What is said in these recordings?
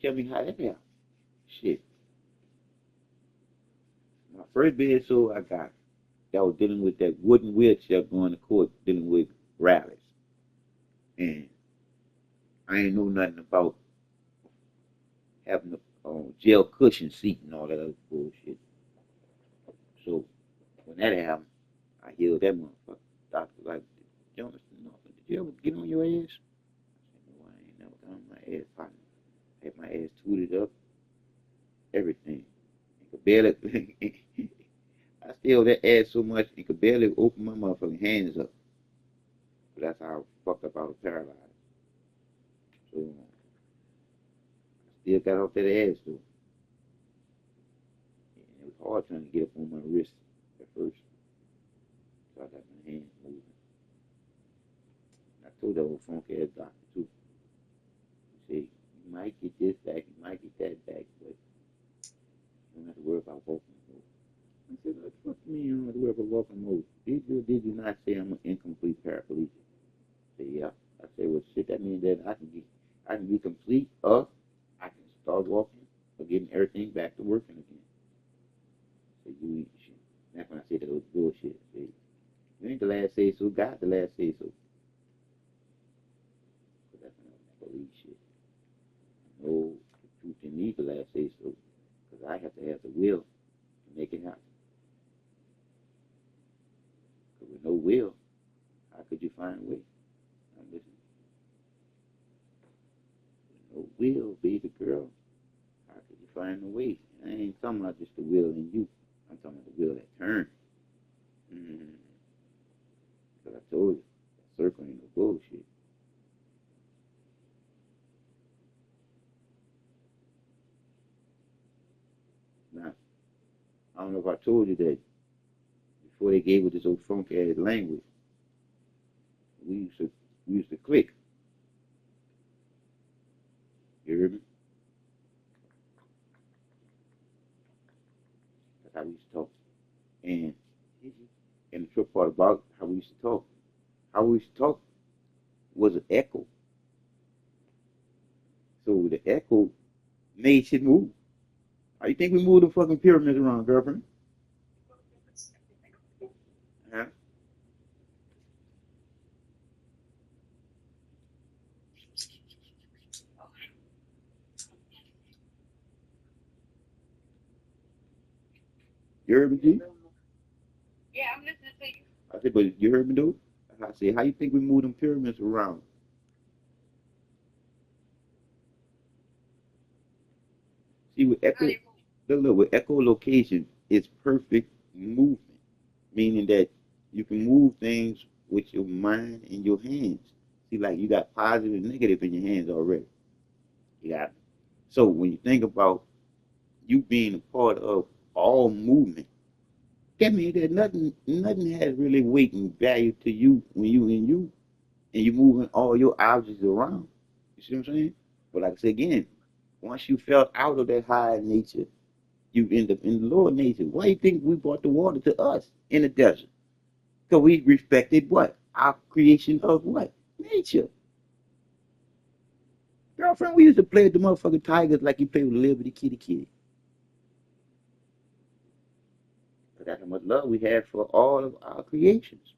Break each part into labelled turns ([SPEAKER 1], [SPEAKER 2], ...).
[SPEAKER 1] Tell me how that happened. Shit. My first bed so I got that was dealing with that wooden wheelchair going to court, dealing with rallies. And I ain't know nothing about having a jail cushion seat and all that other bullshit. So when that happened, I healed that motherfucker. Doctor like, Jonas, no, did you ever get on your ass? I said, no, I ain't never got on my ass, partner. I had my ass tooted up, everything. I could barely, I still that ass so much, you could barely open my motherfucking hands up. But that's how fucked up I was paralyzed. So I still got off that ass though. And it was hard trying to get up on my wrist at first. So I got my hands moving. I told that old funky ass doctor too. He said, you might get this back, you might get that back, but you don't have to worry about walking mode. I said, what the fuck you mean you don't have to worry about walking mode? Did you not say I'm an incomplete paraplegic? I said, yeah. I said, well shit, that means that I can be complete or I can start walking or getting everything back to working again. So you shit. That's when I said that was bullshit. I said, you ain't the last say so, God the last say so. But that's when I believe shit. No, the truth in me the last say so. Because I have to have the will to make it happen. Because with no will, how could you find a way? I'm listening. With no will, baby girl, how could you find a way? And I ain't talking about just the will in you. I'm talking about the will that turns. Because I told you, that circle ain't no bullshit. Now, I don't know if I told you that before they gave us this old funky ass language, we used to click. You hear me? That's how we used to talk. And the trip part about how we used to talk was an echo. So the echo made shit move. How you think we moved the fucking pyramids around, girlfriend? Huh? You heard me, G? Yeah, I'm listening to you. I said, but you heard me, dude? I said, how you think we moved them pyramids around? See, with echolocation, it's perfect movement, meaning that you can move things with your mind and your hands. See, like you got positive and negative in your hands already. You got so when you think about you being a part of all movement, that means that nothing has really weight and value to you when you and you moving all your objects around. You see what I'm saying? But like I said again, once you felt out of that high nature, you end up in the lower nature. Why do you think we brought the water to us in the desert? Because we respected what? Our creation of what? Nature. Girlfriend, we used to play with the motherfucking tigers like you play with a Liberty Kitty Kitty. But that's how much love we have for all of our creations.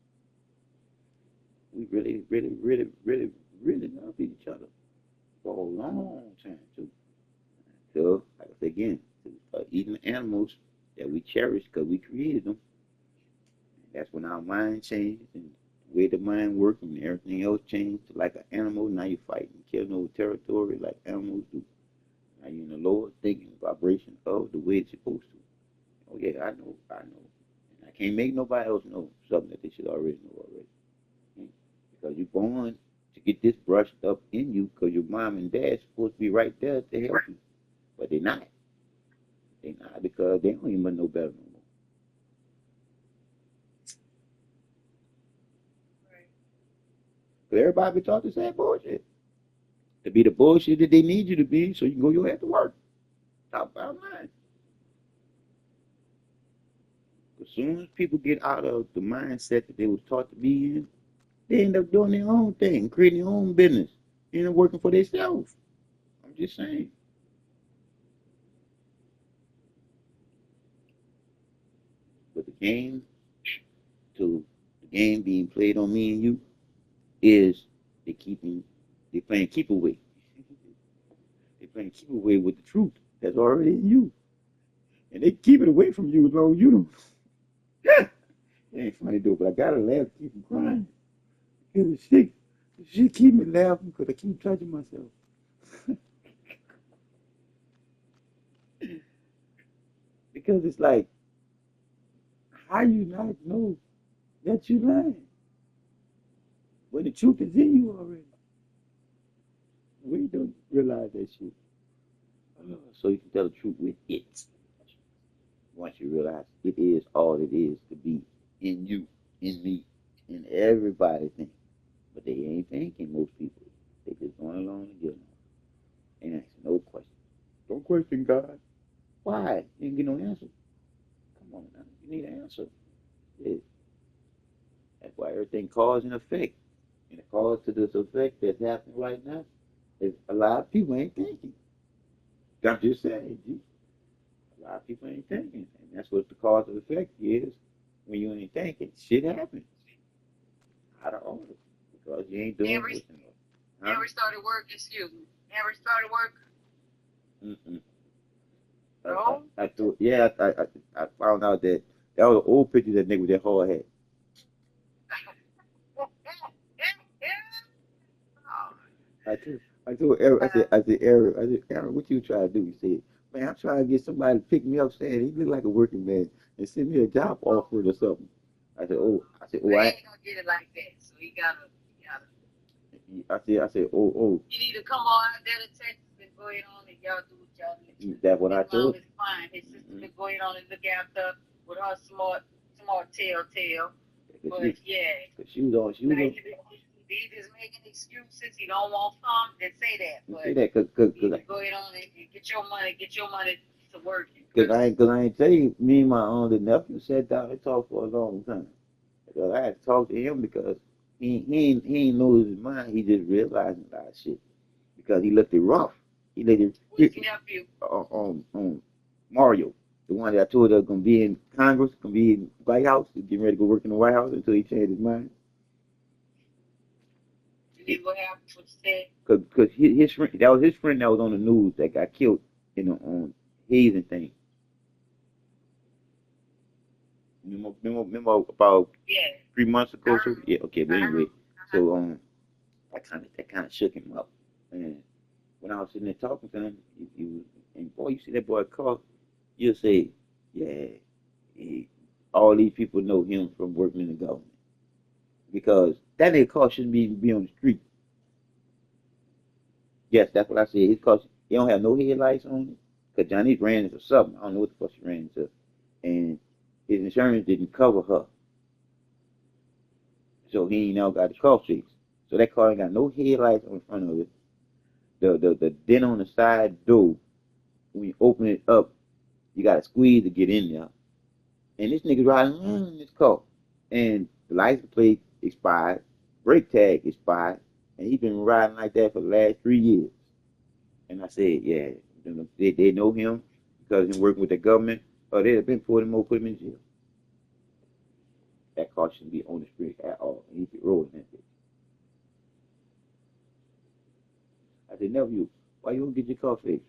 [SPEAKER 1] We really, really, really, really, really love each other for a long time too. So, like I said again, even animals that we cherish because we created them. That's when our mind changed and the way the mind works and everything else changed. Like an animal, now you're fighting, killing over territory like animals do. Now you're in the lower thinking vibration of the way it's supposed to. Oh yeah, I know. And I can't make nobody else know something that they should already know already. Hmm? Because you're born to get this brushed up in you because your mom and dad's supposed to be right there to help you. But they're not. They're not because they don't even know better no more. Because everybody be taught the same bullshit. To be the bullshit that they need you to be so you can go your head to work. Top bottom line. As soon as people get out of the mindset that they was taught to be in, they end up doing their own thing, creating their own business, end up working for themselves. I'm just saying. came to the game being played on me and you is they keeping they playing keep away. They playing keep away with the truth that's already in you. And they keep it away from you as long as you don't. It ain't funny though, but I gotta laugh to keep from crying. Because the shit keep me laughing because I keep touching myself. Because it's like, how you not know that you lying when the truth is in you already? We don't realize that shit. So you can tell the truth with it. Once you realize it is all it is to be in you, in me, in everybody think. But they ain't thinking, most people. They just going along to get along. Ain't asking no questions. Don't question God. Why? You didn't get no answer. Come on now. You need an answer. Yeah. That's why everything cause and effect. And the cause to this effect that's happening right now is a lot of people ain't thinking. I'm just saying, G. A lot of people ain't thinking. And that's what the cause of effect is. When you ain't thinking, shit happens. Out of order. Because you ain't doing what you know.
[SPEAKER 2] Never started work, excuse me. Never started work.
[SPEAKER 1] Mm-mm.
[SPEAKER 2] No?
[SPEAKER 1] I thought, yeah, I found out that that was an old picture of that nigga with that hard hat. I told Eric, I said, Aaron, what you trying to do? He said, man, I'm trying to get somebody to pick me up saying he look like a working man and send me a job offer or something.
[SPEAKER 2] But he ain't gonna get it like that. So he gotta
[SPEAKER 1] I said, oh,
[SPEAKER 2] you need to come on out there to Texas and go ahead on and y'all do what y'all need to do.
[SPEAKER 1] that's what I
[SPEAKER 2] His mom
[SPEAKER 1] told.
[SPEAKER 2] is fine. His sister can go ahead on and look after with her smart telltale.
[SPEAKER 1] Cause
[SPEAKER 2] But yeah.
[SPEAKER 1] she was on,
[SPEAKER 2] He just making excuses. He don't want some. Then say that. But
[SPEAKER 1] say that,
[SPEAKER 2] you need to go ahead on and get your money to working.
[SPEAKER 1] cause I ain't tell you, me and my older nephew sat down and talked for a long time. Because I had to talk to him because he ain't lose his mind. He just realizing a lot of shit because he looked it rough. He looked it
[SPEAKER 2] Who's your nephew?
[SPEAKER 1] on Mario, the one that I told us gonna be in Congress, gonna be in White House, he's getting ready to go work in the White House until he changed his mind.
[SPEAKER 2] You need what happened? What you said?
[SPEAKER 1] Cause his friend, that was his friend that was on the news that got killed in the hazing thing. Remember about
[SPEAKER 2] Yeah.
[SPEAKER 1] 3 months ago? So yeah, okay. But anyway,
[SPEAKER 2] Uh-huh.
[SPEAKER 1] so that kind of shook him up. And when I was sitting there talking to him, and boy, you see that boy car, you'll say, yeah, all these people know him from working in the government because that nigga car shouldn't be on the street. Yes, that's what I said. His car, he don't have no headlights on it because Johnny ran into something. I don't know what the fuck she ran into, and his insurance didn't cover her, so he ain't now got the car fixed. So that car ain't got no headlights on the front of it. The dent on the side door, when you open it up, you gotta squeeze to get in there. And this nigga riding around in this car. And the license plate expired, brake tag expired, and he been riding like that for the last 3 years. And I said, yeah, they know him because he's working with the government, or they'd have been putting him over, put him in jail. That car shouldn't be on the street at all. And he be rolling that bitch. I said, nephew, why you don't get your car fixed?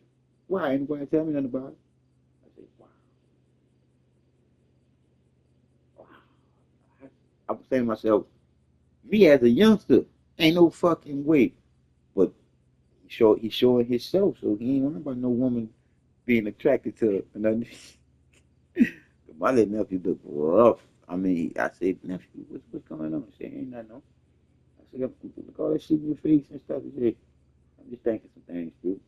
[SPEAKER 1] Why? Ain't nobody tell me nothing about it. I said, wow. I'm saying to myself, me as a youngster, ain't no fucking way. But he's showing himself, so he ain't worrying about no woman being attracted to another. My little nephew look rough. I mean, I said, nephew, what's going on? He said, ain't nothing. I said, look all that shit in your face and stuff. He said, I'm just thinking some things through.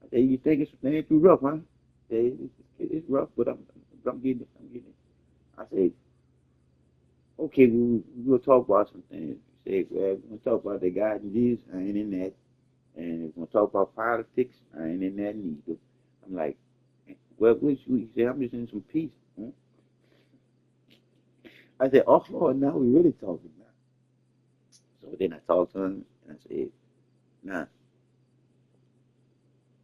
[SPEAKER 1] I said, you thinking some things through rough, huh? I said, it's rough, but I'm getting it. I'm getting it. I said, okay, we'll talk about some things. He said, well, we're going to talk about the God and Jesus. I ain't in that. And we're going to talk about politics. I ain't in that neither. I'm like, well, what you? He said, I'm just in some peace. Huh? I said, oh, Lord, now we really talking now. So then I talked to him and I said, nah,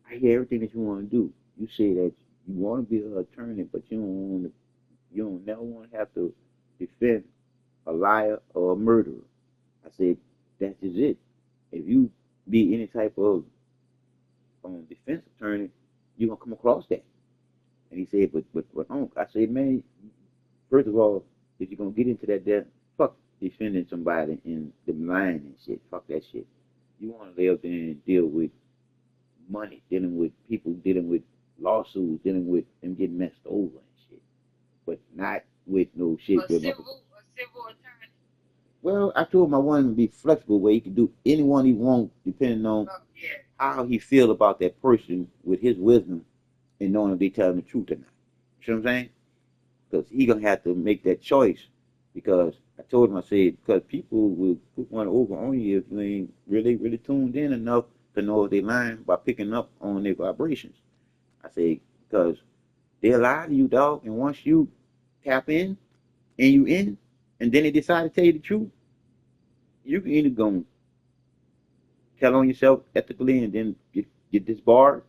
[SPEAKER 1] I hear everything that you want to do. You say that you want to be an attorney, but you don't want to You don't never want to have to defend a liar or a murderer. I said, that's just it. If you be any type of defense attorney, you're gonna come across that. And he said, but I said, man, first of all, if you're gonna get into that there, fuck defending somebody in the line and shit. Fuck that shit. You wanna live there and deal with money, dealing with people, dealing with lawsuits, dealing with them getting messed over and shit. But not with no shit
[SPEAKER 2] A
[SPEAKER 1] with
[SPEAKER 2] civil attorney.
[SPEAKER 1] well, I told him I wanted him to be flexible where he could do anyone he wants depending on
[SPEAKER 2] Yeah.
[SPEAKER 1] how he feel about that person with his wisdom and knowing if they telling the truth or not. You know what I'm saying? Because he gonna have to make that choice. Because I told him, I said, because people will put one over on you if you ain't really tuned in enough to know if they lying by picking up on their vibrations. I said, because they'll lie to you, dog, and once you tap in and you in, and then they decide to tell you the truth, you can either go tell on yourself ethically and then get disbarred,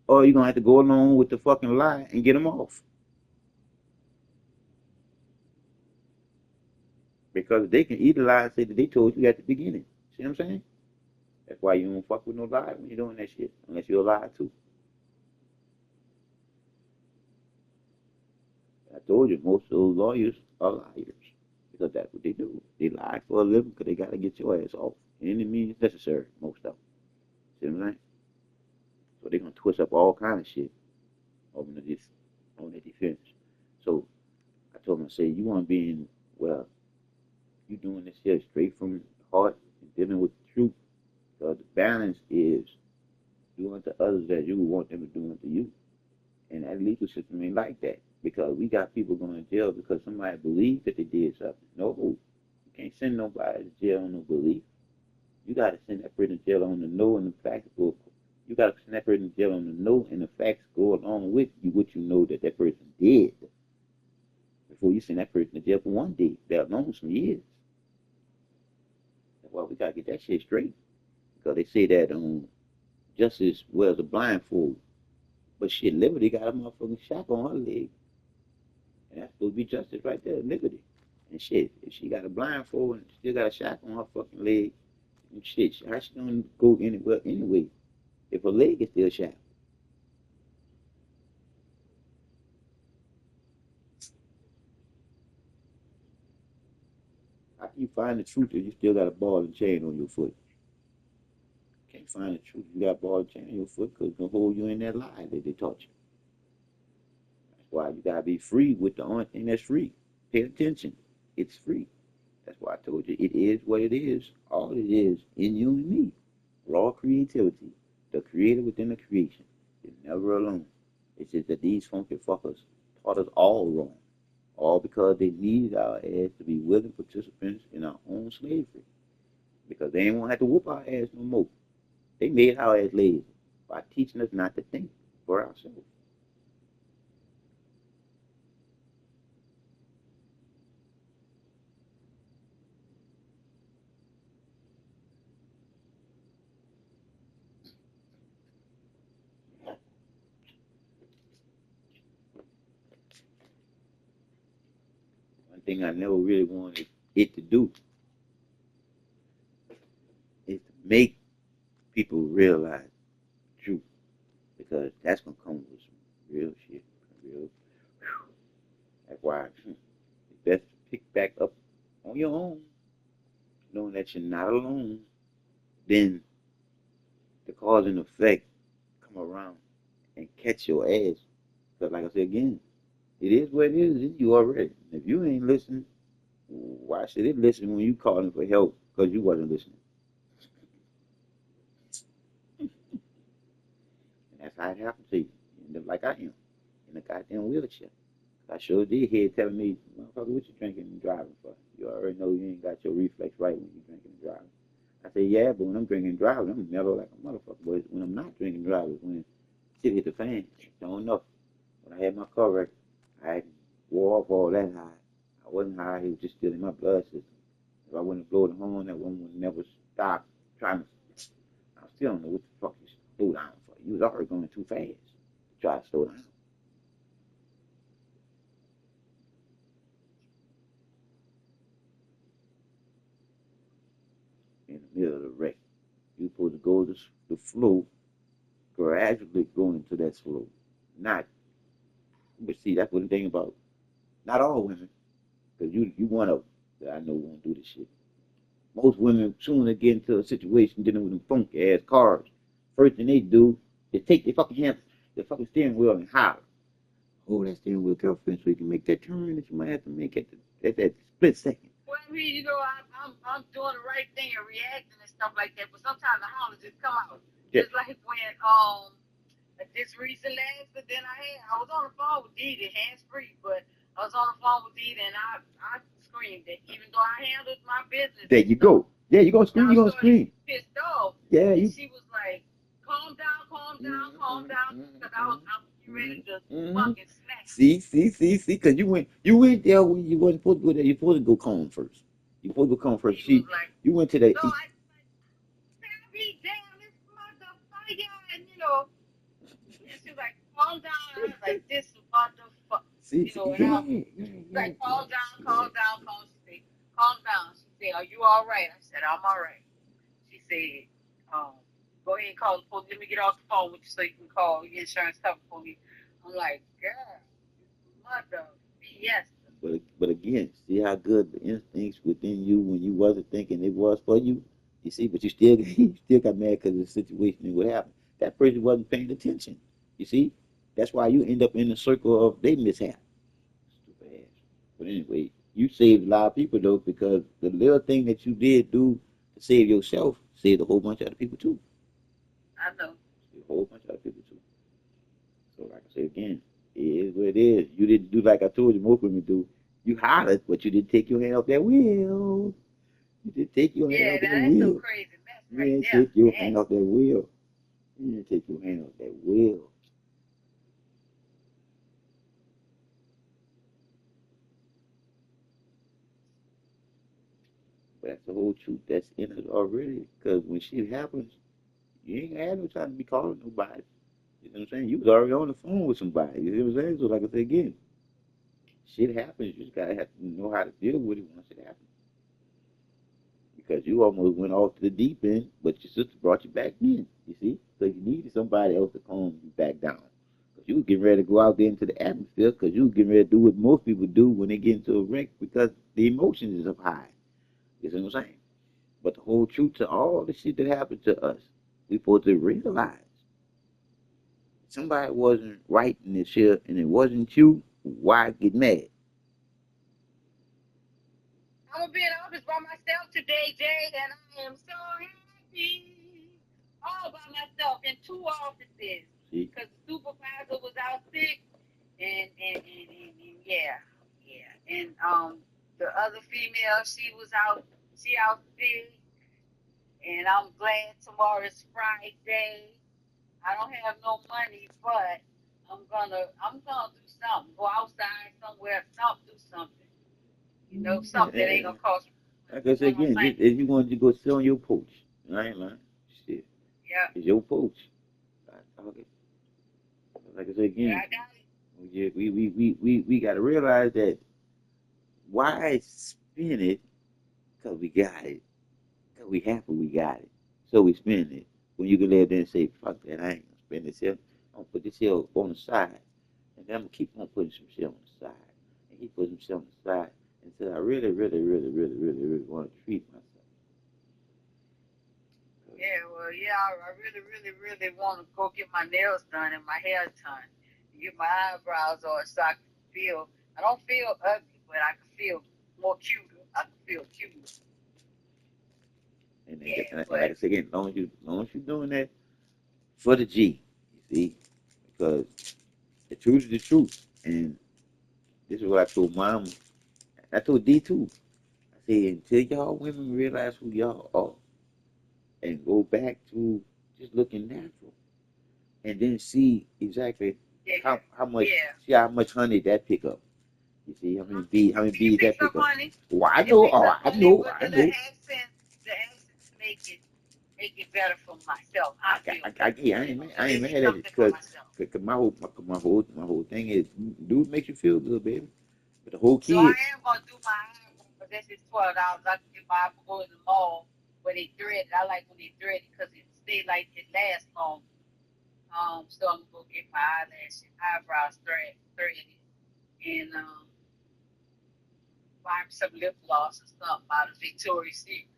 [SPEAKER 1] or you're gonna have to go along with the fucking lie and get them off. Because they can either lie and say that they told you at the beginning. See what I'm saying? That's why you don't fuck with no lie when you're doing that shit, unless you're a liar too. I told you most of those lawyers are liars because that's what they do. They lie for a living because they gotta get your ass off any means necessary. Most of them. See what I'm saying? So they're gonna twist up all kind of shit on the defense. So I told him, I said, you want to be in, well, you doing this here straight from the heart and dealing with the truth. The balance is doing to others as you would want them to do unto you. And that legal system ain't like that because we got people going to jail because somebody believes that they did something. No, you can't send nobody to jail on no belief. You got to send that person to jail on the know and the facts go. You got to send that person to jail on the know and the facts go along with you what you know that that person did before you send that person to jail for one day, let alone some years. That's why we got to get that shit straight because they say that justice wears a blindfold. But shit, Liberty got a motherfucking shackle on her leg. And that's supposed to be justice right there, Liberty. And shit, if she got a blindfold and still got a shackle on her fucking leg, and shit, how she gonna go anywhere anyway if her leg is still shackled? How can you find the truth if you still got a ball and chain on your foot? Can't find the truth if you got a ball and chain on your foot because it's gonna hold you in that lie that they taught you. That's why you gotta be free with the only thing that's free. Pay attention. It's free. That's why I told you it is what it is. All it is in you and me. Raw creativity. The creator within the creation. It's never alone. It's just that these funky fuckers taught us all wrong. All because they needed our ass to be willing participants in our own slavery. Because they ain't want to have to whoop our ass no more. They made our ass lazy by teaching us not to think for ourselves. One thing I never really wanted it to do is to make people realize the truth. Because that's going to come with some real shit. Real. That's why it's best to pick back up on your own, knowing that you're not alone. Then the cause and effect come around and catch your ass. Because like I said again, it is what it is in you already. If you ain't listening, why should it listen when you calling for help because you wasn't listening? And that's how it happened to you. You end up like I am, in a goddamn wheelchair. I sure did hear telling me, motherfucker, what you drinking and driving for? You already know you ain't got your reflex right when you drinking and driving. I said, yeah, but when I'm drinking and driving, I'm mellow like a motherfucker. But when I'm not drinking and driving, when shit hit the fan, don't know. When I had my car wreck, I had wore off all that high. I wasn't high, he was just still in my blood system. If I wouldn't blow the horn, that woman would never stop trying to. I still don't know what the fuck you slow down for. You was already going too fast to try to slow down. middle of the wreck. You're supposed to go to the flow, gradually going into that flow. Not, but see, that's what the thing about. Not all women, because you one of them that I know won't do this shit. Most women, soon as they get into a situation dealing with them funky ass cars, first thing they do is take their fucking hands, their fucking steering wheel and holler. Hold that steering wheel, girlfriend, so you can make that turn that you might have to make at that split second.
[SPEAKER 2] Well, I mean, I'm doing the right thing and reacting and stuff like that, but sometimes the holler just come out.
[SPEAKER 1] Yeah.
[SPEAKER 2] Just like when this recent accident I was on the phone with Dee, hands free, but I was on the phone with Dee and I screamed it, even though I handled my business.
[SPEAKER 1] There you go. Yeah, you gonna scream. You gonna scream.
[SPEAKER 2] Pissed off.
[SPEAKER 1] Yeah.
[SPEAKER 2] And she was like, "Calm down, because I was ready to fucking smack."
[SPEAKER 1] See, because you went there when you wasn't supposed to go there. You're supposed to go calm first. You're supposed to go calm first.
[SPEAKER 2] She was like,
[SPEAKER 1] you went to that.
[SPEAKER 2] No, I be damn this motherfucker, and and she was like, calm down. I was like, this motherfucker.
[SPEAKER 1] See,
[SPEAKER 2] And I was like, calm down. Calm down. She said, are you all right? I said, I'm all right. She said, go ahead and call the police. Let me get off the phone with you so you can call your insurance company for me. I'm like, God, mother BS.
[SPEAKER 1] But again, see how good the instincts within you when you wasn't thinking it was for you. You see, but you still got mad because of the situation and what happened. That person wasn't paying attention. You see, that's why you end up in the circle of they mishap. Stupid ass. But anyway, you saved a lot of people though, because the little thing that you did do to save yourself saved a whole bunch of other people too.
[SPEAKER 2] I know.
[SPEAKER 1] Saved a whole bunch of other people too. So like I say again, it is what it is. You didn't do like I told you most women do. You hollered, but you didn't take your hand off that wheel. You didn't take your hand off that wheel.
[SPEAKER 2] Yeah, that's so crazy.
[SPEAKER 1] You didn't take your hand off that wheel. You didn't take your hand off that wheel. But that's the whole truth. That's in it already. Because when shit happens, you ain't gonna have no time to be calling nobody. You know what I'm saying? You was already on the phone with somebody. You know what I'm saying? So like I said again, shit happens. You just gotta have to know how to deal with it once it happens. Because you almost went off to the deep end, but your sister brought you back in. You see? So you needed somebody else to calm you back down. Because you were getting ready to go out there into the atmosphere, because you were getting ready to do what most people do when they get into a wreck, because the emotions is up high. You see what I'm saying? But the whole truth to all the shit that happened to us, we supposed to realize somebody wasn't right in this shit and it wasn't you, why get mad?
[SPEAKER 2] I'm gonna be in the office by myself today, Jay, and I am so happy. All by myself in 2 offices. Because the supervisor was out sick, and yeah. And the other female, she out sick, and I'm glad tomorrow is Friday. I don't have no money, but I'm gonna do something. Go outside somewhere, do something. Something that ain't gonna cost me.
[SPEAKER 1] Like I said again, if you wanted to go sit on your porch, I ain't lying. Shit.
[SPEAKER 2] Yeah.
[SPEAKER 1] It's your porch. Okay. Like I said again,
[SPEAKER 2] yeah, I got it.
[SPEAKER 1] we gotta realize that why spend it? Because we got it. Because we happy we got it. So we spend it. When you can live there and say, fuck that, I ain't gonna spend this here. I'm gonna put this here on the side. And then I'm gonna keep on putting some shit on the side. And he put some shit on the side until I really want to treat myself.
[SPEAKER 2] Yeah, well, I really want to go get my nails done and my hair done. Get my eyebrows on so I don't feel ugly, but I can feel more cute. I can feel cute.
[SPEAKER 1] And like I said again, as long as you're doing that for the G, you see, because the truth is the truth. And this is what I told Mom. I told D too. I said, until y'all women realize who y'all are and go back to just looking natural and then see exactly how much honey that pick up. You see how many bees that pick up.
[SPEAKER 2] Honey.
[SPEAKER 1] Well, I know.
[SPEAKER 2] The accents make it better for myself. I
[SPEAKER 1] ain't mad at it because my whole thing is dude makes you feel good, baby. But the whole kid.
[SPEAKER 2] So I am gonna do my eyebrows, but that's just $12. I can get my eyebrows in the mall, where they thread it. I like when they thread it because it stay like it lasts long. So I'm gonna go get my eyebrows threaded, and buy me some lip gloss or something out of Victoria's Secret.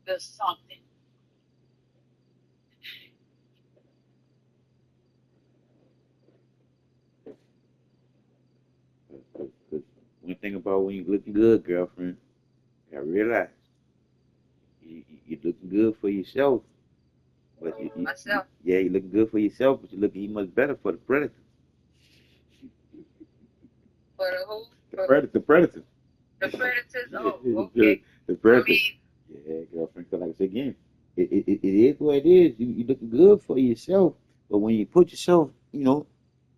[SPEAKER 2] Just something.
[SPEAKER 1] One thing about when you're looking good, girlfriend, you gotta realize you're looking good for yourself. But
[SPEAKER 2] Myself.
[SPEAKER 1] yeah, you're looking good for yourself, but you're looking even much better for the predator.
[SPEAKER 2] For the who?
[SPEAKER 1] The predator.
[SPEAKER 2] The predators? Oh, okay.
[SPEAKER 1] The predator.
[SPEAKER 2] I mean,
[SPEAKER 1] yeah, girlfriend. Cause like I said again, it is what it is. You looking good for yourself, but when you put yourself,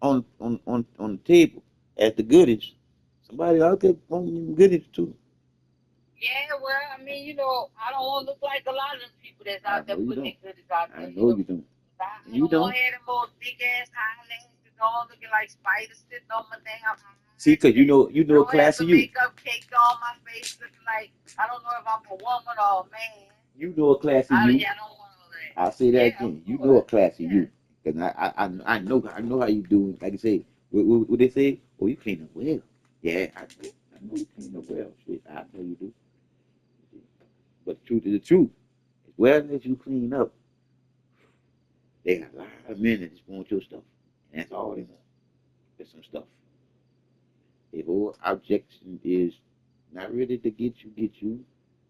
[SPEAKER 1] on the table as the goodies, somebody out there wanting them goodies too.
[SPEAKER 2] yeah, well, I mean, I don't want to look like a lot of them people that's out there putting their goodies out there.
[SPEAKER 1] I know you don't.
[SPEAKER 2] I don't want to have them old big ass eyelashes on looking like spiders sitting on my damn.
[SPEAKER 1] See, because you know a class of you.
[SPEAKER 2] Makeup caked on my face looking like I don't know if I'm a woman or a man.
[SPEAKER 1] You know a class of you.
[SPEAKER 2] Yeah, I don't want all that.
[SPEAKER 1] I'll say that again. You know a class of you. Because I know how you do. Like I say, what they say? Oh, you clean up well. Yeah, I know you clean up well. Shit, I know you do. But the truth is the truth. As well as you clean up, they got a lot of men that just want your stuff. And that's all they want. There's some stuff. The whole objection is not really to get you,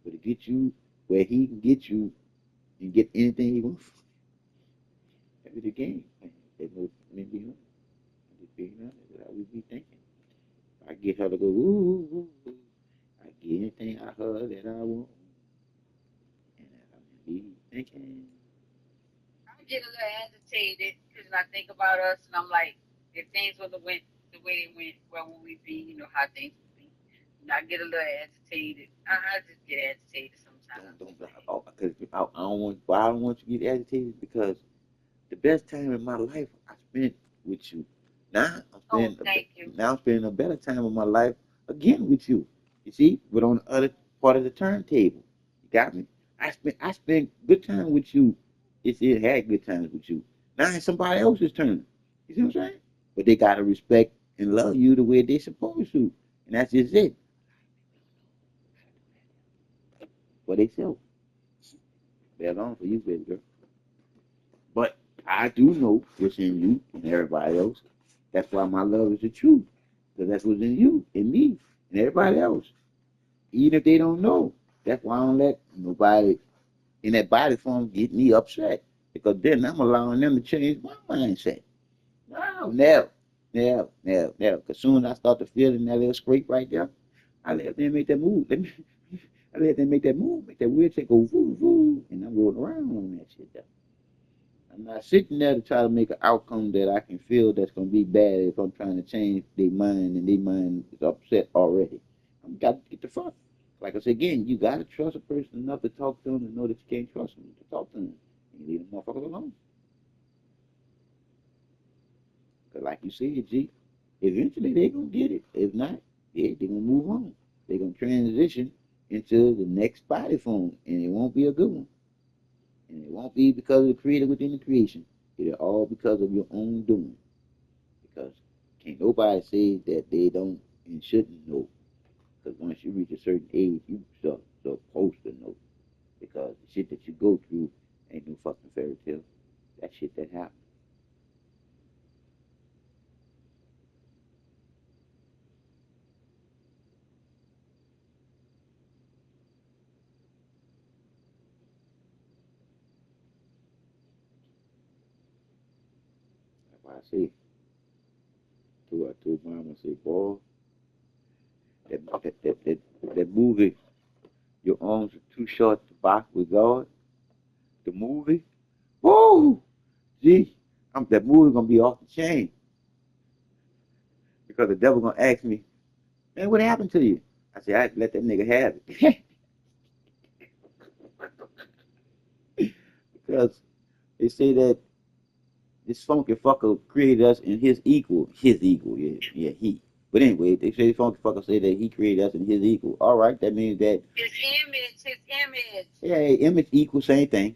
[SPEAKER 1] but to get you where he can get you and get anything he wants. That's the game. There's no men being honest. I'm just being honest. That's how we be thinking. I get her to go, ooh, ooh, ooh. I get anything out of her that I want. And I be thinking.
[SPEAKER 2] I get a little agitated because I think about us and I'm like, if things would have went the way they went, where would we be? How things would be. And I get a little agitated. I just get agitated sometimes.
[SPEAKER 1] I don't want you to get agitated because the best time in my life I spent with you. Now I'm spending a better time of my life again with you. You see, but on the other part of the turntable. You got me? I spent good time with you. It had good times with you. Now it's somebody else's turn. You see what I'm saying? But they gotta respect and love you the way they supposed to. And that's just it. For they self. They're alone for you, baby girl. But I do know what's in you and everybody else. That's why my love is the truth. Because that's what's in you, in me, and everybody else. Even if they don't know. That's why I don't let nobody in that body form get me upset. Because then I'm allowing them to change my mindset. No, never. Because soon as I start to feel that little scrape right there, I let them make that move. I let them make that move, make that wheelchair go woo woo, and I'm rolling around on that shit there. I'm not sitting there to try to make an outcome that I can feel that's going to be bad if I'm trying to change their mind and their mind is upset already. I've got to get the fuck. Like I said again, you got to trust a person enough to talk to them and know that you can't trust them to talk to them. And leave them motherfuckers alone. Because like you said, G, eventually they're going to get it. If not, yeah, they're going to move on. They're going to transition into the next body form, and it won't be a good one. And it won't be because of the creator within the creation. It'll all because of your own doing. Because can't nobody say that they don't and shouldn't know. Because once you reach a certain age, you supposed to know. Because the shit that you go through ain't no fucking fairy tale. That shit that happens. That's why I say, I told mom, I say, boy, that movie, Your Arms Are Too Short to Box with God, the movie, woo! Gee, that movie gonna be off the chain. Because the devil gonna ask me, man, what happened to you? I say, I let that nigga have it. Because they say that this funky fucker created us in his equal, yeah, he. But anyway, they say funky fucker say that he created us in his equal. All right, that means that
[SPEAKER 2] his image.
[SPEAKER 1] yeah, image equal same thing.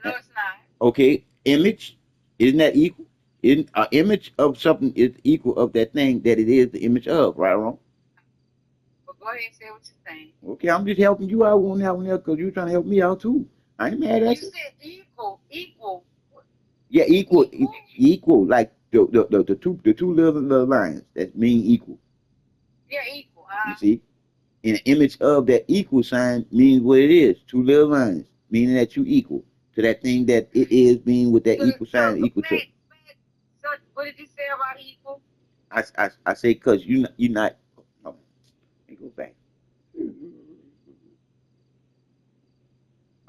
[SPEAKER 2] No, it's not.
[SPEAKER 1] Okay, image isn't that equal? Isn't an image of something is equal of that thing that it is the image of, right or wrong?
[SPEAKER 2] But go ahead and say what you're saying.
[SPEAKER 1] Okay, I'm just helping you out on that one there because you're trying to help me out too. I ain't mad at you.
[SPEAKER 2] You said equal.
[SPEAKER 1] Yeah, equal. Like the two little lines that mean equal.
[SPEAKER 2] Yeah, equal.
[SPEAKER 1] You see, and an image of that equal sign means what it is. Two little lines meaning that you equal to that thing that it is being with that equal sign equal to.
[SPEAKER 2] So what did you say about equal?
[SPEAKER 1] I say because you not. Oh, let me go back.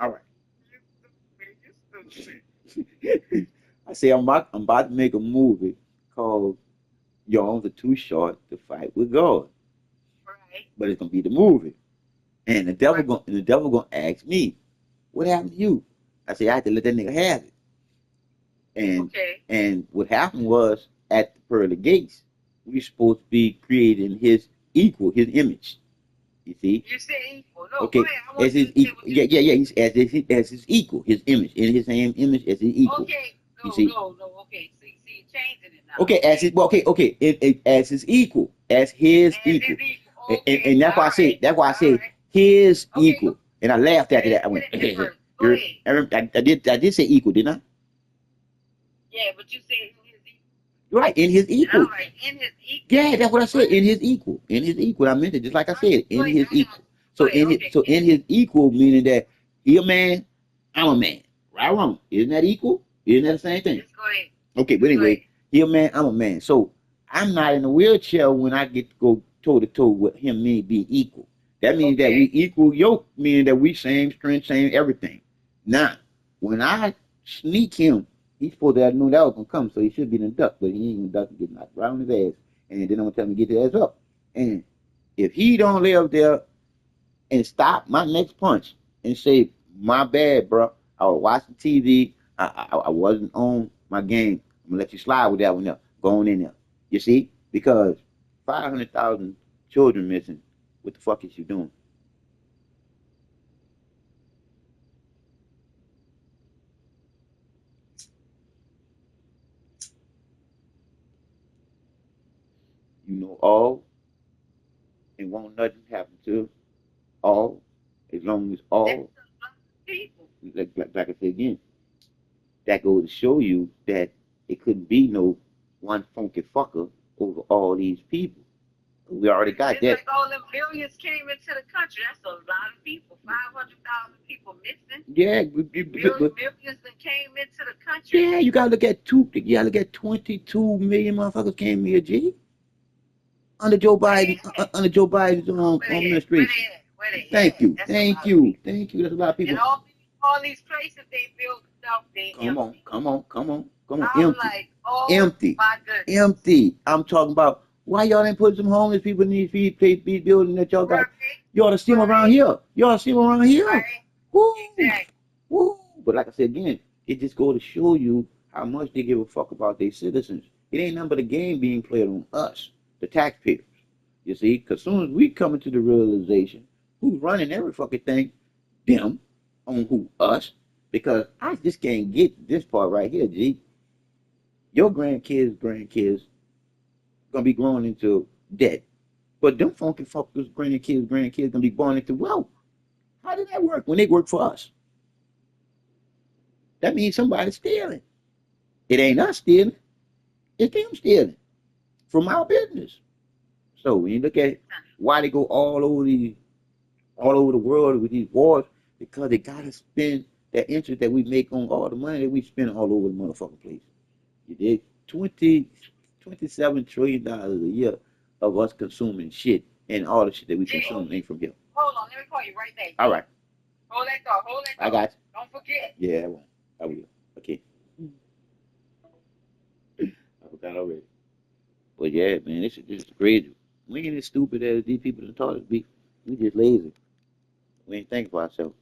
[SPEAKER 1] All right. I say I'm about to make a movie called Your Arms Are Too Short to Fight with God.
[SPEAKER 2] Right.
[SPEAKER 1] But it's gonna be the movie. And the devil gonna ask me, what happened to you? I say I had to let that nigga have it. And what happened was at the pearly gates, we supposed to be creating his equal, his image. You see?
[SPEAKER 2] You said equal. No,
[SPEAKER 1] okay. As his equal. Yeah. He's as his equal, his image, in his same image as his equal.
[SPEAKER 2] Okay. No. Okay. See, you're changing it now.
[SPEAKER 1] Okay, as his as his equal, as his equal.
[SPEAKER 2] Okay.
[SPEAKER 1] And that's why I say his equal. And I laughed after that. I went, I did say equal, didn't I?
[SPEAKER 2] Yeah, but you said in his equal.
[SPEAKER 1] Right, in his equal.
[SPEAKER 2] Right, in his equal.
[SPEAKER 1] Yeah, that's what I said. In his equal. In his equal. I meant it just like I said. In his equal. So in his equal meaning that he a man, I'm a man. Right or wrong? Isn't that equal? Isn't that the same thing? Okay, but anyway, he a man, I'm a man. So I'm not in a wheelchair when I get to go toe to toe with him, me being equal. That means that we equal yoke, meaning that we same strength, same everything. Now, when I sneak him, he's supposed to have known that was gonna come, so he should be in the duck, but he ain't gonna duck and get knocked right on his ass. And then I'm gonna tell him to get his ass up. And if he don't lay up there and stop my next punch and say, my bad, bro, I was watching TV, I wasn't on my game. I'm gonna let you slide with that one up. Go on in there. You see? Because 500,000 children missing. What the fuck is you doing? You know all, and won't nothing happen to all, as long as all. Like I said again, that goes to show you that it couldn't be no one funky fucker over all these people. We already got that.
[SPEAKER 2] Like all them billions came into the country. That's a lot of people. 500,000 people missing.
[SPEAKER 1] Yeah,
[SPEAKER 2] millions that came into the country.
[SPEAKER 1] Yeah, you gotta look at 22 million motherfuckers came here, G. Under Joe Biden, administration. Thank you. That's a lot of people.
[SPEAKER 2] And all these places they built stuff.
[SPEAKER 1] Come on.
[SPEAKER 2] I'm like, oh,
[SPEAKER 1] empty.
[SPEAKER 2] My goodness.
[SPEAKER 1] Empty. I'm talking about why y'all ain't put some homeless people in these buildings that y'all got. You ought to see them around here.
[SPEAKER 2] Right.
[SPEAKER 1] Woo.
[SPEAKER 2] Exactly.
[SPEAKER 1] Woo. But like I said again, it just goes to show you how much they give a fuck about their citizens. It ain't nothing but a game being played on us, the taxpayers. You see, because as soon as we come into the realization who's running every fucking thing, them, on who? Us. Because I just can't get this part right here, G. Your grandkids gonna be growing into debt. But them funky fuckers, grandkids gonna be born into wealth. How did that work when they work for us? That means somebody's stealing. It ain't us stealing. It's them stealing from our business. So when you look at why they go all over the world with these wars, because they gotta spend that interest that we make on all the money that we spend all over the motherfucking place. You did $27 trillion a year of us consuming shit, and all the shit that we consume ain't from here.
[SPEAKER 2] Hold on, let me call you right back.
[SPEAKER 1] All right.
[SPEAKER 2] Hold that thought.
[SPEAKER 1] I got you.
[SPEAKER 2] Don't forget.
[SPEAKER 1] Yeah, I will. Okay. I forgot already. But yeah, man, this is crazy. We ain't as stupid as these people that taught us. We just lazy. We ain't think for ourselves.